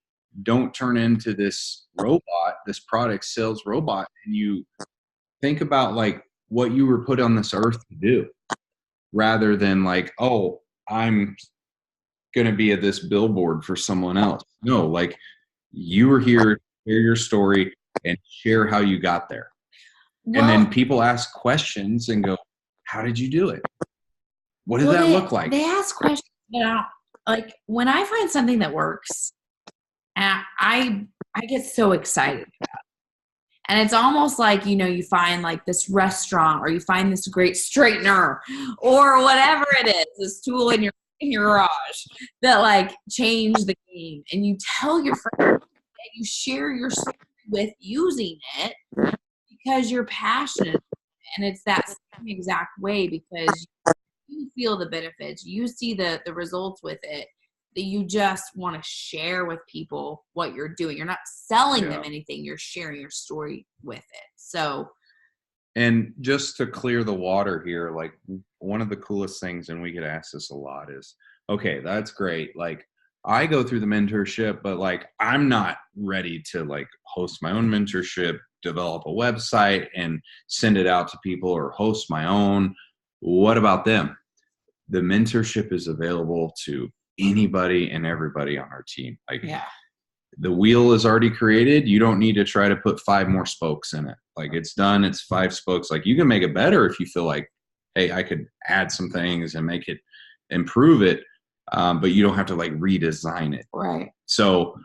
don't turn into this robot, this product sales robot, and you think about like what you were put on this earth to do, rather than like, oh, I'm going to be at this billboard for someone else. No, like you were here to share your story and share how you got there. Well, And then people ask questions and go, how did you do it? What did that look like? They ask questions, but like when I find something that works, and I get so excited about it. And it's almost like, you know, you find like this restaurant, or you find this great straightener, or whatever it is, this tool in your garage that like changed the game, and you tell your friends that you share your story with using it because you're passionate. And it's that same exact way, because you feel the benefits, you see the results with it, that you just want to share with people what you're doing. You're not selling them anything, you're sharing your story with it. So, and just to clear the water here, like one of the coolest things, and we get asked this a lot, is, okay, that's great. Like I go through the mentorship, but like I'm not ready to like host my own mentorship, develop a website and send it out to people, or host my own. What about them? The mentorship is available to anybody and everybody on our team. Like the wheel is already created. You don't need to try to put 5 more spokes in it. Like it's done. It's 5 spokes. Like you can make it better if you feel like, hey, I could add some things and make it, improve it. But you don't have to like redesign it. right. So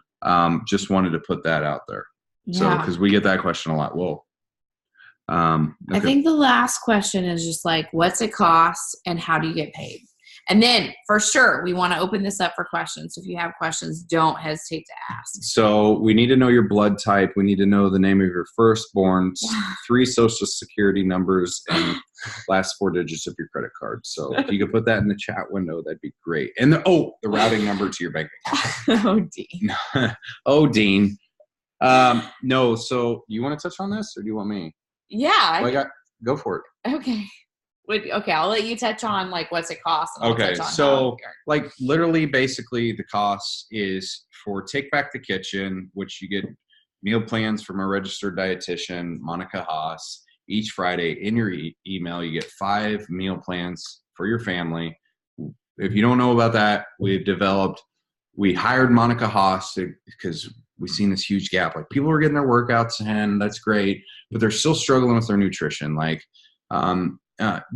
just wanted to put that out there. So, because we get that question a lot. Whoa. Okay. I think the last question is just like, what's it cost and how do you get paid? And then for sure, we want to open this up for questions. So if you have questions, don't hesitate to ask. So we need to know your blood type. We need to know the name of your firstborn, 3 social security numbers, and last 4 digits of your credit card. So if you could put that in the chat window, that'd be great. And the routing number to your bank account. Oh, Dean. No. So you want to touch on this, or do you want me? Yeah. Go for it. Okay. Okay, I'll let you touch on like what's it cost. And okay, so like literally, basically, the cost is for Take Back the Kitchen, which you get meal plans from a registered dietitian, Monica Haas. Each Friday in your email, you get 5 meal plans for your family. If you don't know about that, we hired Monica Haas because we've seen this huge gap. Like people are getting their workouts in, that's great, but they're still struggling with their nutrition. Like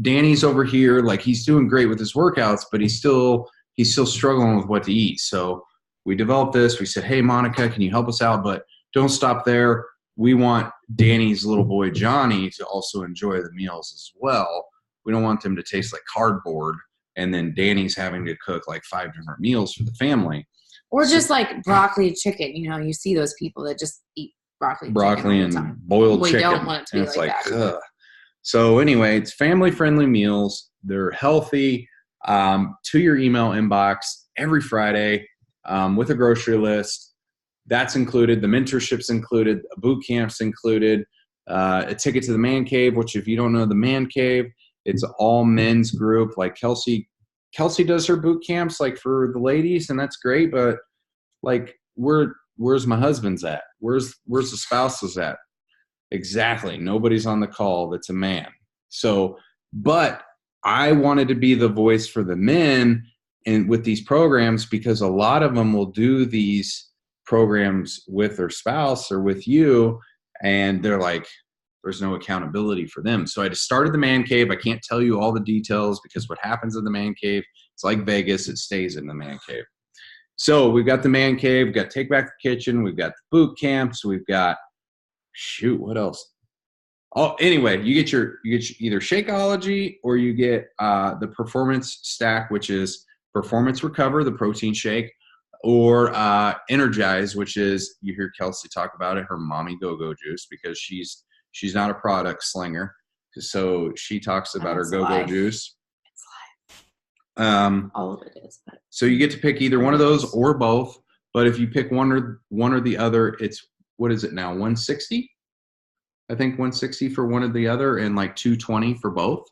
Danny's over here, like he's doing great with his workouts, but he's still struggling with what to eat. So we developed this. We said, hey, Monica, can you help us out? But don't stop there. We want Danny's little boy, Johnny, to also enjoy the meals as well. We don't want them to taste like cardboard, and then Danny's having to cook like 5 different meals for the family. Or just like broccoli and chicken. You know, you see those people that just eat broccoli and boiled chicken. We don't want it to be like that. Ugh. So anyway, it's family-friendly meals. They're healthy, to your email inbox every Friday with a grocery list. That's included. The mentorship's included. A boot camp's included. A ticket to the man cave, which if you don't know the man cave, It's all men's group. Like Kelsey does her boot camps like for the ladies, and that's great. But like, where's my husband's at? Where's the spouses at? Exactly. Nobody's on the call that's a man. So, but I wanted to be the voice for the men and with these programs, because a lot of them will do these programs with their spouse or with you, and they're like, there's no accountability for them. So I just started the man cave. I can't tell you all the details because what happens in the man cave, it's like Vegas, it stays in the man cave. So we've got the man cave, we've got Take Back the Kitchen, we've got the boot camps, we've got, what else? Oh, anyway, you get either Shakeology or you get the Performance Stack, which is Performance Recover, the protein shake, or Energize, which is, you hear Kelsey talk about it, her mommy go-go juice, because she's not a product slinger. So she talks about her go-go juice. It's life. All of it is. But so you get to pick either one of those or both. But if you pick one or the other, it's, what is it now? 160? I think 160 for one or the other, and like 220 for both.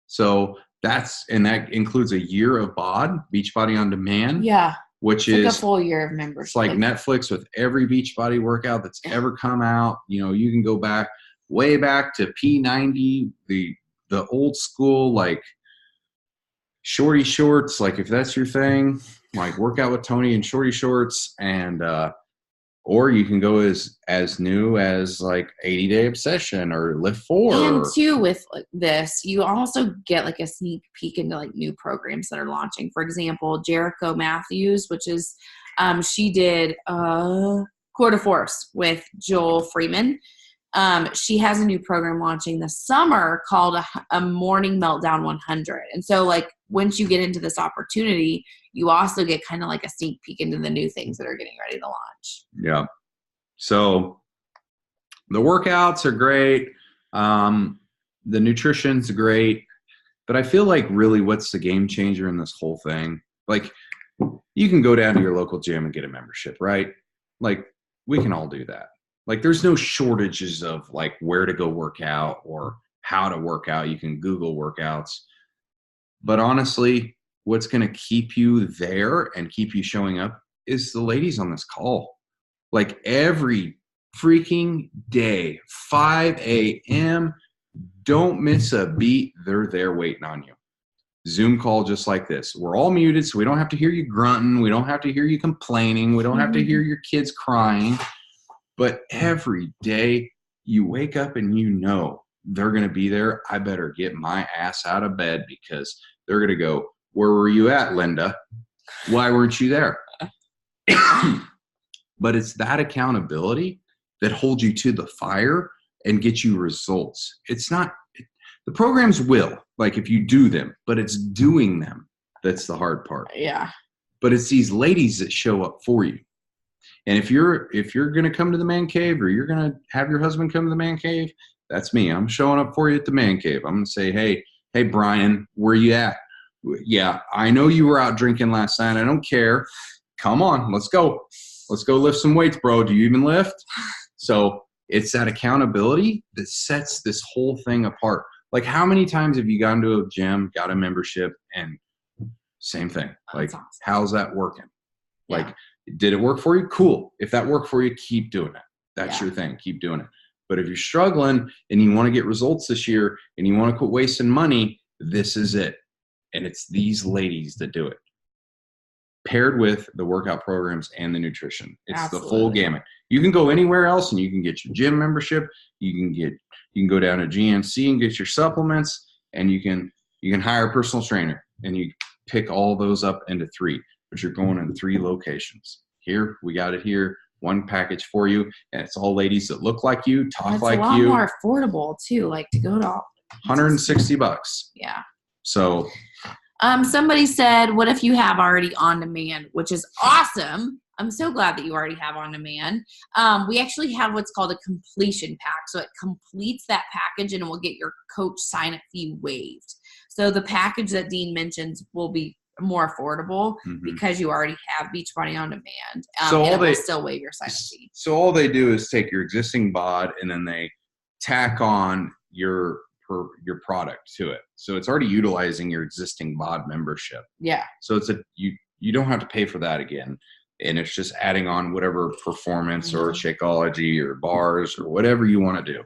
So that includes a year of Beachbody On Demand. Yeah. Which it's is like a full year of membership. It's like Netflix with every Beachbody workout that's ever come out. You know, you can go way back to P90, the old school, like shorty shorts, like if that's your thing, like Workout with Tony and shorty shorts, and or you can go as new as like 80-day obsession or Lift 4. And too, with like this, you also get like a sneak peek into like new programs that are launching. For example, Jericho Matthews, which is she did Core de Force with Joel Freeman. She has a new program launching this summer called a Morning Meltdown 100. And so like once you get into this opportunity, you also get kind of like a sneak peek into the new things that are getting ready to launch. Yeah. So the workouts are great. The nutrition's great. But I feel like really what's the game changer in this whole thing? Like, you can go down to your local gym and get a membership, right? Like, we can all do that. Like, there's no shortages of like where to go work out or how to work out. You can Google workouts. But honestly, what's going to keep you there and keep you showing up is the ladies on this call. Like every freaking day, 5 a.m., don't miss a beat. They're there waiting on you. Zoom call just like this. We're all muted, so we don't have to hear you grunting. We don't have to hear you complaining. We don't have to hear your kids crying. But every day you wake up and you know they're going to be there. I better get my ass out of bed because they're going to go, where were you at, Linda? Why weren't you there? But it's that accountability that holds you to the fire and gets you results. It's not, the programs will, like if you do them, but it's doing them that's the hard part. Yeah. But it's these ladies that show up for you. And if you're going to come to the man cave, or you're going to have your husband come to the man cave, that's me. I'm showing up for you at the man cave. I'm going to say, hey, Brian, where you at? Yeah, I know you were out drinking last night. I don't care. Come on, let's go. Let's go lift some weights, bro. Do you even lift? So it's that accountability that sets this whole thing apart. Like, how many times have you gone to a gym, got a membership, and same thing? Like, awesome. How's that working? Yeah. Like, did it work for you? Cool. If that worked for you, keep doing it. That's your thing. Keep doing it. But if you're struggling and you want to get results this year and you want to quit wasting money, this is it. And it's these ladies that do it, paired with the workout programs and the nutrition. It's Absolutely. The full gamut. You can go anywhere else and you can get your gym membership. You can go down to GNC and get your supplements, and you can hire a personal trainer, and you pick all those up into 3, but you're going in 3 locations. Here, we got it here. One package for you, and it's all ladies that look like you, talk like you. It's a lot more affordable too. Like to go to $160. Yeah. So, somebody said, "What if you have already on demand?" Which is awesome. I'm so glad that you already have on demand. We actually have what's called a completion pack, so it completes that package and it will get your coach sign-up fee waived. So the package that Dean mentions will be more affordable because you already have Beachbody on demand. So and it will still waive your sign-up fee. So all they do is take your existing bod and then they tack on your your product to it. So it's already utilizing your existing mod membership. Yeah. So it's you don't have to pay for that again. And it's just adding on whatever performance or Shakeology or bars or whatever you want to do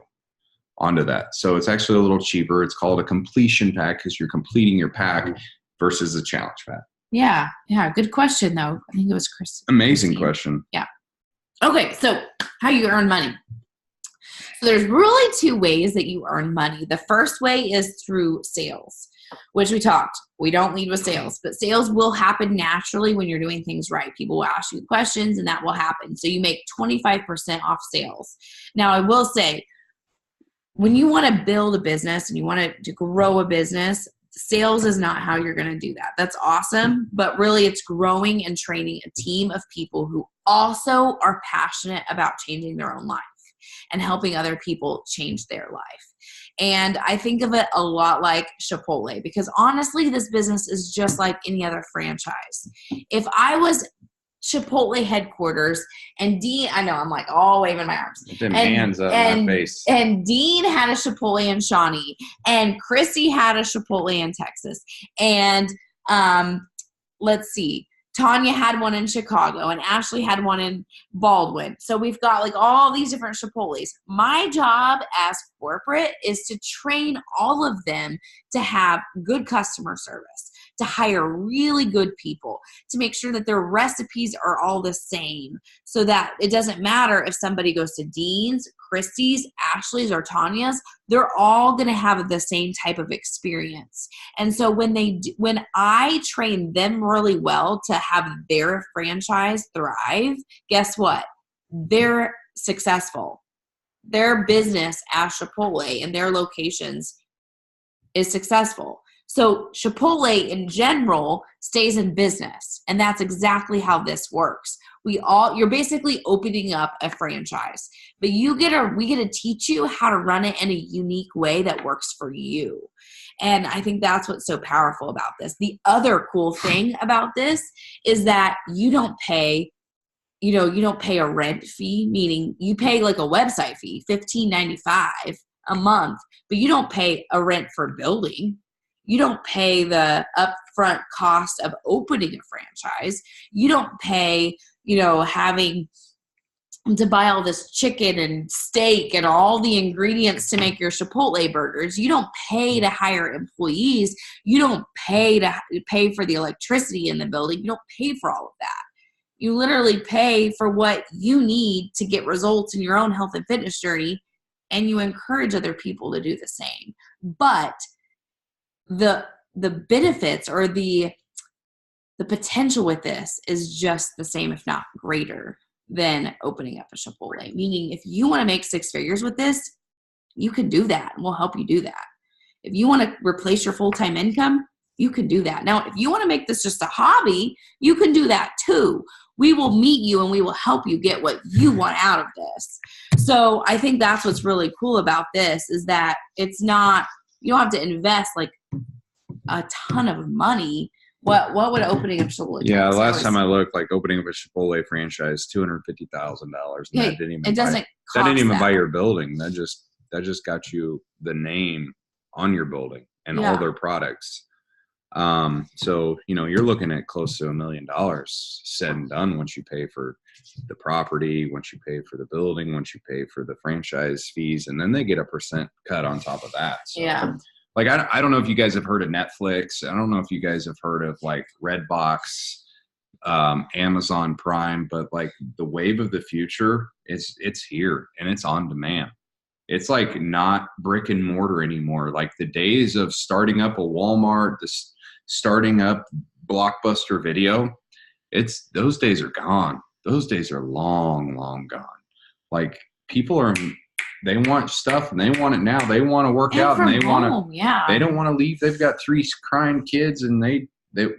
onto that. So it's actually a little cheaper. It's called a completion pack because you're completing your pack versus a challenge pack. Yeah. Yeah. Good question, though. I think it was Chris. Amazing question. Yeah. Okay. So how you earn money. So there's really two ways that you earn money. The first way is through sales, which we talked. We don't lead with sales, but sales will happen naturally when you're doing things right. People will ask you questions and that will happen. So you make 25% off sales. Now, I will say, when you want to build a business and you want to grow a business, sales is not how you're going to do that. That's awesome, but really it's growing and training a team of people who also are passionate about changing their own life and helping other people change their life. And I think of it a lot like Chipotle, because honestly, this business is just like any other franchise. If I was Chipotle headquarters and Dean, I know I'm like all waving my arms. Hands up my face. And Dean had a Chipotle in Shawnee, and Chrissy had a Chipotle in Texas, and let's see, Tanya had one in Chicago, and Ashley had one in Baldwin. So we've got like all these different Chipotles. My job as corporate is to train all of them to have good customer service, to hire really good people, to make sure that their recipes are all the same so that it doesn't matter if somebody goes to Dean's, Christie's, Ashley's, or Tanya's, they're all going to have the same type of experience. And so when I train them really well to have their franchise thrive, guess what? They're successful. Their business at Chipotle and their locations is successful. So Chipotle in general stays in business, and that's exactly how this works. You're basically opening up a franchise, but we get to teach you how to run it in a unique way that works for you. And I think that's what's so powerful about this. The other cool thing about this is that you don't pay a rent fee, meaning you pay like a website fee, $15.95 a month, but you don't pay a rent for building. You don't pay the upfront cost of opening a franchise. You don't pay, having to buy all this chicken and steak and all the ingredients to make your Chipotle burgers. You don't pay to hire employees. You don't pay for the electricity in the building. You don't pay for all of that. You literally pay for what you need to get results in your own health and fitness journey, and you encourage other people to do the same. But the benefits or the potential with this is just the same, if not greater, than opening up a Chipotle. Meaning, if you want to make 6 figures with this, you can do that, and we'll help you do that. If you want to replace your full-time income, you can do that. Now, if you want to make this just a hobby, you can do that too. We will meet you and we will help you get what you want out of this. So I think that's what's really cool about this, is that it's not, you don't have to invest like a ton of money. What would opening up Chipotle? Yeah, last time I looked, like opening up a Chipotle franchise, $250,000. Yeah, that didn't even buy your building. That just got you the name on your building and all their products. So you're looking at close to $1 million said and done once you pay for the property, once you pay for the building, once you pay for the franchise fees, and then they get a % cut on top of that. So, yeah. Like, I don't know if you guys have heard of Netflix. I don't know if you guys have heard of like Redbox, Amazon Prime, but like the wave of the future it's here and it's on demand. It's like not brick and mortar anymore. Like the days of starting up a Walmart, starting up Blockbuster Video, those days are gone. Those days are long, long gone. Like they want stuff and they want it now. They want to work out and they want to, they don't want to leave. They've got 3 crying kids, and they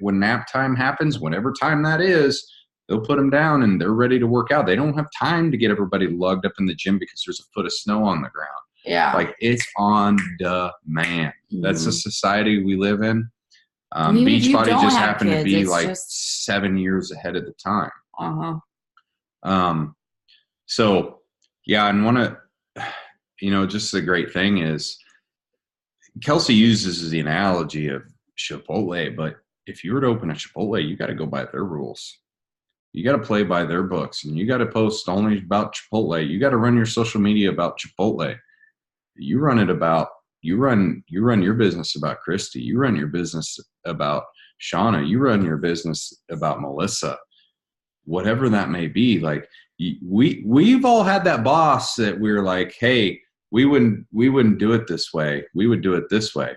when nap time happens, whatever time that is, they'll put them down and they're ready to work out. They don't have time to get everybody lugged up in the gym because there's a foot of snow on the ground. Yeah. Like it's on demand. That's the society we live in. Beachbody just happened to be like 7 years ahead of the time. So yeah, and just the great thing is Kelsey uses the analogy of Chipotle, but if you were to open a Chipotle, you got to go by their rules. You got to play by their books, and you got to post only about Chipotle. You got to run your social media about Chipotle. You run your business about Christy. You run your business about Shauna. You run your business about Melissa. Whatever that may be, like we've all had that boss that we're like, hey, we wouldn't do it this way. We would do it this way.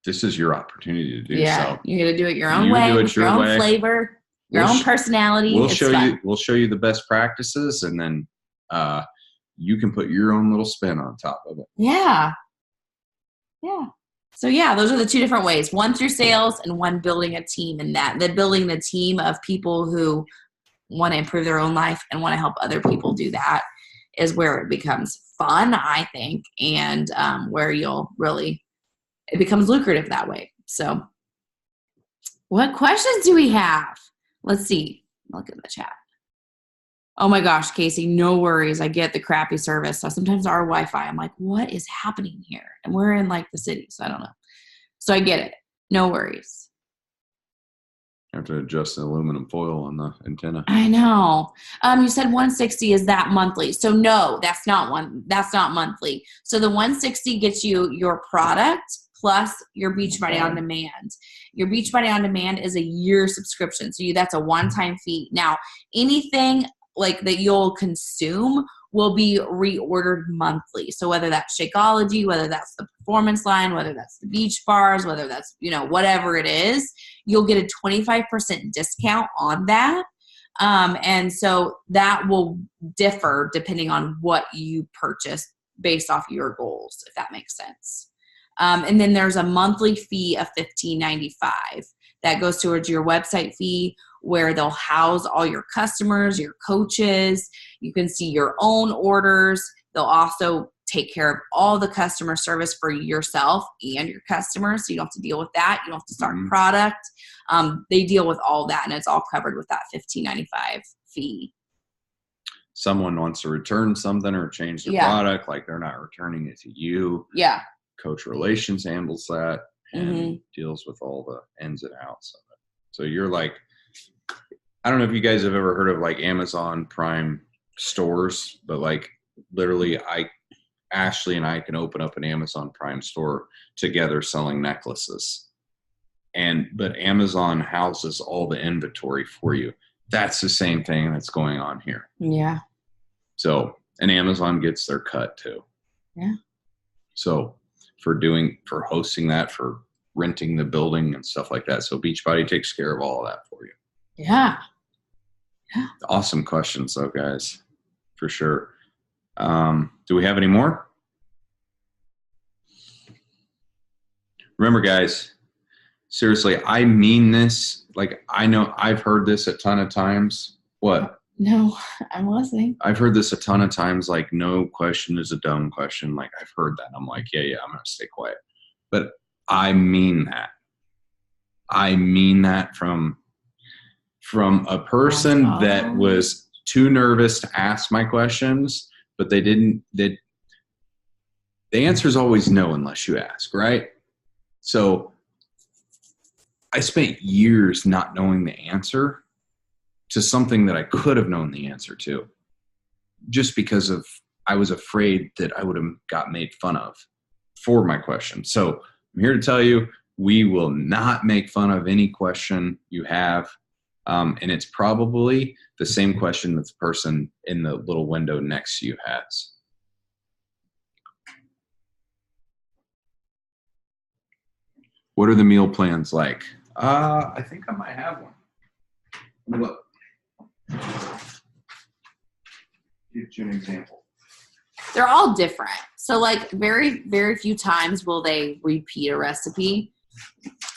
This is your opportunity to do so. Yeah, you got to do it your own way, with your own flavor, your own personality. We'll show you the best practices, and then you can put your own little spin on top of it. Yeah. Yeah. So yeah, those are the two different ways. One through sales, and one building a team. And the building the team of people who want to improve their own life and want to help other people do that is where it becomes fun, I think, and where it becomes lucrative that way. So what questions do we have? Let's see. Look at the chat. Oh my gosh, Casey, no worries. I get the crappy service. So sometimes our Wi-Fi, I'm like, what is happening here? And we're in like the city, so I don't know. So I get it. No worries. You have to adjust the aluminum foil on the antenna. I know. You said 160 is that monthly. So no, that's not monthly. So the 160 gets you your product plus your Beachbody On Demand. Your Beachbody On Demand is a year subscription. So that's a one-time fee. Now, anything like that you'll consume will be reordered monthly. So whether that's Shakeology, whether that's the performance line, whether that's the beach bars, whether that's, whatever it is, you'll get a 25% discount on that. And so that will differ depending on what you purchase based off your goals, if that makes sense. And then there's a monthly fee of $15.95 that goes towards your website fee, where they'll house all your customers, your coaches. You can see your own orders. They'll also take care of all the customer service for yourself and your customers, so you don't have to deal with that. You don't have to start a product. They deal with all that, and it's all covered with that $15.95 fee. Someone wants to return something or change their product, like they're not returning it to you. Yeah. Coach Relations handles that and deals with all the ins and outs of it. So you're like, I don't know if you guys have ever heard of like Amazon Prime stores, but like literally Ashley and I can open up an Amazon Prime store together selling necklaces. But Amazon houses all the inventory for you. That's the same thing that's going on here. Yeah. So, and Amazon gets their cut too. Yeah. So for hosting that, for renting the building and stuff like that. So Beachbody takes care of all of that for you. Yeah. Yeah. Awesome questions though, guys, for sure. Do we have any more? Remember, guys, seriously, I mean this. Like, I know I've heard this a ton of times. What? No, I'm listening. I've heard this a ton of times. Like, no question is a dumb question. Like, I've heard that. I'm like, yeah, I'm going to stay quiet. But I mean that. I mean that from a person that was too nervous to ask my questions, but the answer is always no unless you ask, right? So I spent years not knowing the answer to something that I could have known the answer to, just because I was afraid that I would have got made fun of for my question. So I'm here to tell you, we will not make fun of any question you have. And it's probably the same question that the person in the little window next to you has. What are the meal plans like? I think I might have one. Look. Give you an example. They're all different. So like very, very few times will they repeat a recipe.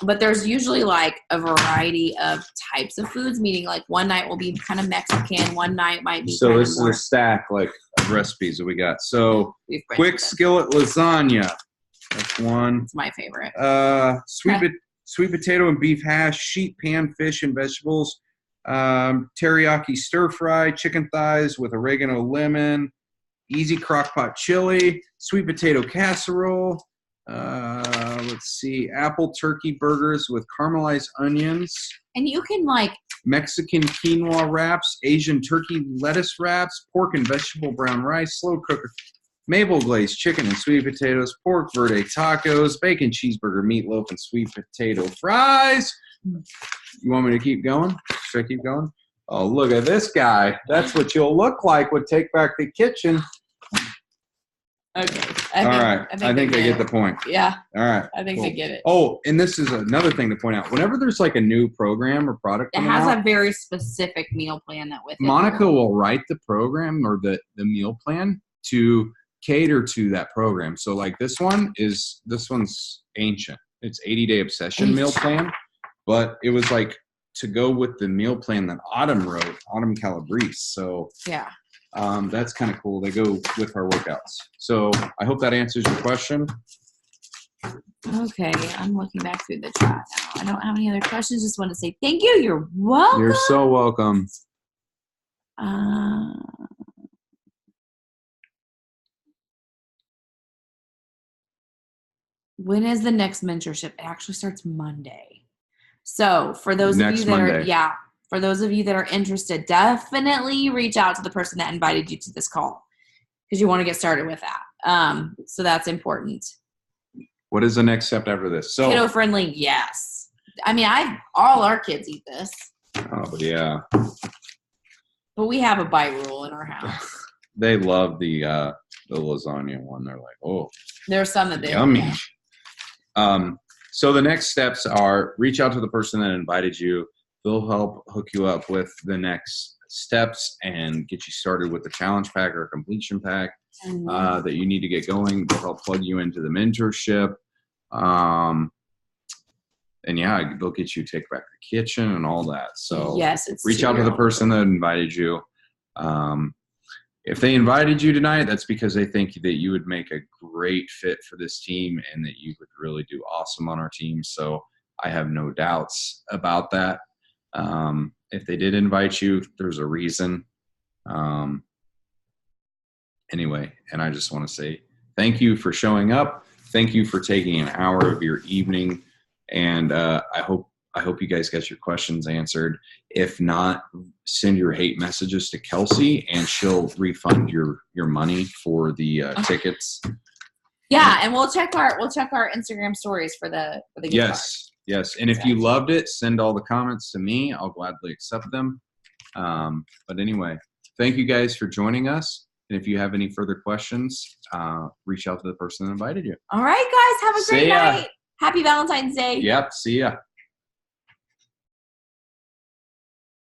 But there's usually like a variety of types of foods, meaning like one night will be kind of Mexican, one night might be so this is a stack like of recipes that we got. So quick skillet lasagna. That's one. It's my favorite. Sweet potato and beef hash, sheet pan fish and vegetables, teriyaki stir fry, chicken thighs with oregano lemon, easy crock pot chili, sweet potato casserole, Let's see. Apple turkey burgers with caramelized onions. And you can like Mexican quinoa wraps, Asian turkey lettuce wraps, pork and vegetable brown rice, slow cooker, maple glazed chicken and sweet potatoes, pork verde tacos, bacon cheeseburger, meatloaf, and sweet potato fries. You want me to keep going? Should I keep going? Oh, look at this guy. That's what you'll look like with Take Back the Kitchen. okay. All right. I think they get the point. Yeah. All right. I think cool. they get it. Oh, and this is another thing to point out. Whenever there's like a new program or product It coming has out, a very specific meal plan that with it. Monica will write the program or the meal plan to cater to that program. So like this one's ancient. It's 80-day obsession meal plan, but it was like to go with the meal plan that Autumn wrote, Autumn Calabrese. So Yeah. that's kind of cool. They go with her workouts. So I hope that answers your question. Okay. I'm looking back through the chat now. I don't have any other questions. Just want to say thank you. You're welcome. You're so welcome. When is the next mentorship? It actually starts Monday. So for those Next of you that Monday. for those of you that are interested, definitely reach out to the person that invited you to this call because you want to get started with that. So that's important. What is the next step after this? So Kiddo friendly, yes. I mean, all our kids eat this, oh yeah, but we have a bite rule in our house. they love the lasagna one. They're like, oh, There's some that they yummy. So the next steps are reach out to the person that invited you. They'll help hook you up with the next steps and get you started with the challenge pack or completion pack that you need to get going. They'll help plug you into the mentorship. And yeah, they'll get you Take Back the Kitchen and all that. So yes, it's reach out to the person that invited you. If they invited you tonight, that's because they think that you would make a great fit for this team and that you would really do awesome on our team. So I have no doubts about that. If they did invite you, there's a reason. Anyway, and I just want to say thank you for showing up. Thank you for taking an hour of your evening. And I hope you guys get your questions answered. If not, send your hate messages to Kelsey, and she'll refund your money for the tickets. Yeah, and we'll check our Instagram stories for the gift card. Yes. And if you loved it, send all the comments to me. I'll gladly accept them. But anyway, thank you guys for joining us. And if you have any further questions, reach out to the person that invited you. All right, guys, have a great See ya. night. Happy Valentine's Day. Yep. See ya.